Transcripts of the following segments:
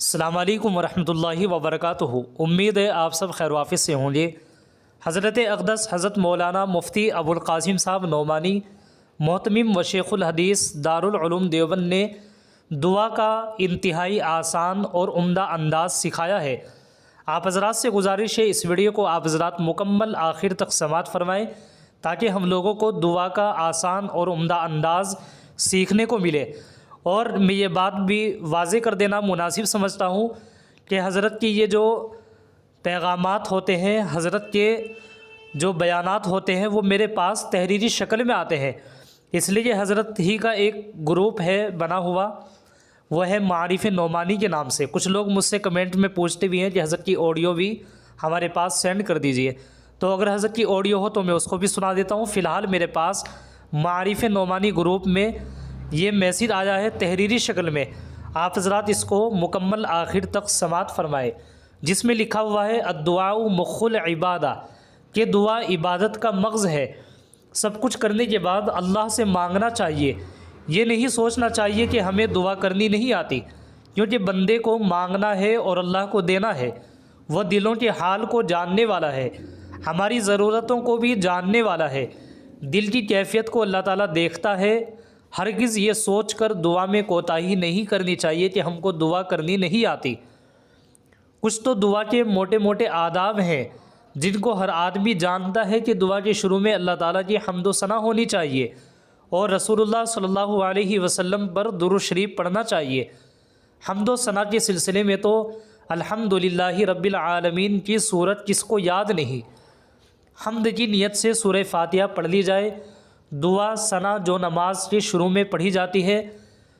السلام علیکم ورحمۃ اللہ وبرکاتہ۔ امید ہے آپ سب خیر وافیت سے ہوں گے۔ حضرت اقدس حضرت مولانا مفتی ابوالقاسم صاحب نعمانی محتمم و شیخ الحدیث دارالعلوم دیوبند نے دعا کا انتہائی آسان اور عمدہ انداز سکھایا ہے۔ آپ حضرات سے گزارش ہے اس ویڈیو کو آپ حضرات مکمل آخر تک سماعت فرمائیں تاکہ ہم لوگوں کو دعا کا آسان اور عمدہ انداز سیکھنے کو ملے۔ اور میں یہ بات بھی واضح کر دینا مناسب سمجھتا ہوں کہ حضرت کی یہ جو پیغامات ہوتے ہیں، حضرت کے جو بیانات ہوتے ہیں، وہ میرے پاس تحریری شکل میں آتے ہیں۔ اس لیے حضرت ہی کا ایک گروپ ہے بنا ہوا، وہ ہے معارف نعمانی کے نام سے۔ کچھ لوگ مجھ سے کمنٹ میں پوچھتے بھی ہیں کہ حضرت کی آڈیو بھی ہمارے پاس سینڈ کر دیجئے، تو اگر حضرت کی آڈیو ہو تو میں اس کو بھی سنا دیتا ہوں۔ فی الحال میرے پاس معارف نعمانی گروپ میں یہ میسیج آیا ہے تحریری شکل میں، آپ حضرات اس کو مکمل آخر تک سماعت فرمائے، جس میں لکھا ہوا ہے الدعاء مخ العبادہ، کہ دعا عبادت کا مغز ہے۔ سب کچھ کرنے کے بعد اللہ سے مانگنا چاہیے، یہ نہیں سوچنا چاہیے کہ ہمیں دعا کرنی نہیں آتی، کیونکہ بندے کو مانگنا ہے اور اللہ کو دینا ہے۔ وہ دلوں کے حال کو جاننے والا ہے، ہماری ضرورتوں کو بھی جاننے والا ہے۔ دل کی کیفیت کو اللہ تعالیٰ دیکھتا ہے۔ ہرگز یہ سوچ کر دعا میں کوتاہی نہیں کرنی چاہیے کہ ہم کو دعا کرنی نہیں آتی۔ کچھ تو دعا کے موٹے موٹے آداب ہیں جن کو ہر آدمی جانتا ہے کہ دعا کے شروع میں اللہ تعالیٰ کی حمد و ثنا ہونی چاہیے اور رسول اللہ صلی اللہ علیہ وسلم پر درود شریف پڑھنا چاہیے۔ حمد و ثنا کے سلسلے میں تو الحمدللہ رب العالمین کی صورت کس کو یاد نہیں۔ حمد کی نیت سے سورہ فاتحہ پڑھ لی جائے۔ دعا ثنا جو نماز کے شروع میں پڑھی جاتی ہے،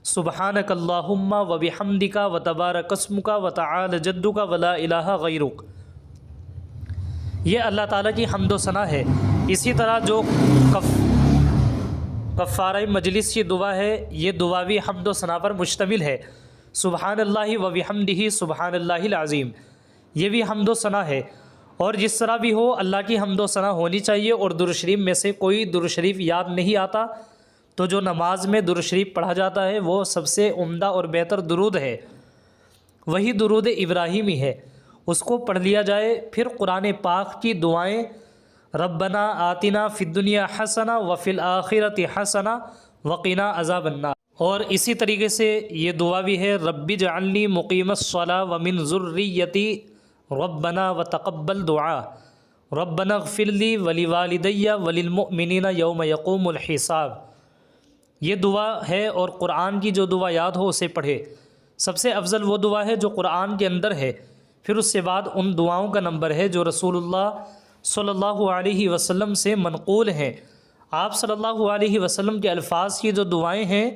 سبحانک اللہم و بحمدک و تبارک اسمک و تعالی جدک و لا الہ غیرک، یہ اللہ تعالیٰ کی حمد و ثنا ہے۔ اسی طرح جو کفارہ مجلس کی دعا ہے، یہ دعا بھی حمد و ثنا پر مشتمل ہے۔ سبحان اللہ و بحمدہ سبحان اللہ العظیم، یہ بھی حمد و ثنا ہے۔ اور جس طرح بھی ہو اللہ کی حمد و ثنا ہونی چاہیے۔ اور درود شریف میں سے کوئی درود شریف یاد نہیں آتا تو جو نماز میں درود شریف پڑھا جاتا ہے وہ سب سے عمدہ اور بہتر درود ہے، وہی درود ابراہیمی ہے، اس کو پڑھ لیا جائے۔ پھر قرآن پاک کی دعائیں ربنا آتنا فی الدنیا حسنہ وفی الآخرۃ حسنہ وقنا عذاب النار، اور اسی طریقے سے یہ دعا بھی ہے رب اجعلنی مقیم الصلاۃ ومن ذریتی ربنا وتقبل دعا ربنا اغفر لی ولوالدی وللمؤمنین یوم یقوم الحساب، یہ دعا ہے۔ اور قرآن کی جو دعا یاد ہو اسے پڑھے۔ سب سے افضل وہ دعا ہے جو قرآن کے اندر ہے، پھر اس کے بعد ان دعاؤں کا نمبر ہے جو رسول اللہ صلی اللہ علیہ وسلم سے منقول ہیں۔ آپ صلی اللہ علیہ وسلم کے الفاظ کی جو دعائیں ہیں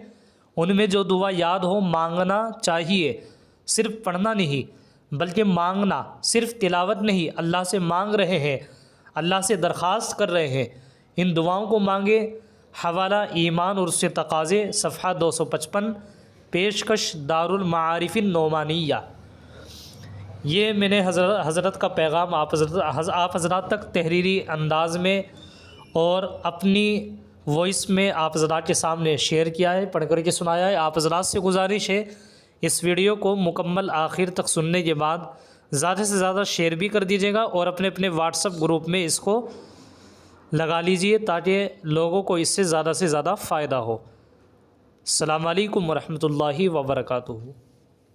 ان میں جو دعا یاد ہو مانگنا چاہیے، صرف پڑھنا نہیں بلکہ مانگنا، صرف تلاوت نہیں، اللہ سے مانگ رہے ہیں، اللہ سے درخواست کر رہے ہیں، ان دعاؤں کو مانگے۔ حوالہ ایمان اور اس سے تقاضے، صفحہ 255، پیشکش دارالمعارف النعمانیہ۔ یہ میں نے حضرت کا پیغام آپ حضرات تک تحریری انداز میں اور اپنی وائس میں آپ حضرات کے سامنے شیئر کیا ہے، پڑھ کر کے سنایا ہے۔ آپ حضرات سے گزارش ہے اس ویڈیو کو مکمل آخر تک سننے کے بعد زیادہ سے زیادہ شیئر بھی کر دیجیے گا اور اپنے واٹس ایپ گروپ میں اس کو لگا لیجئے تاکہ لوگوں کو اس سے زیادہ فائدہ ہو۔ السلام علیکم ورحمۃ اللہ وبرکاتہ۔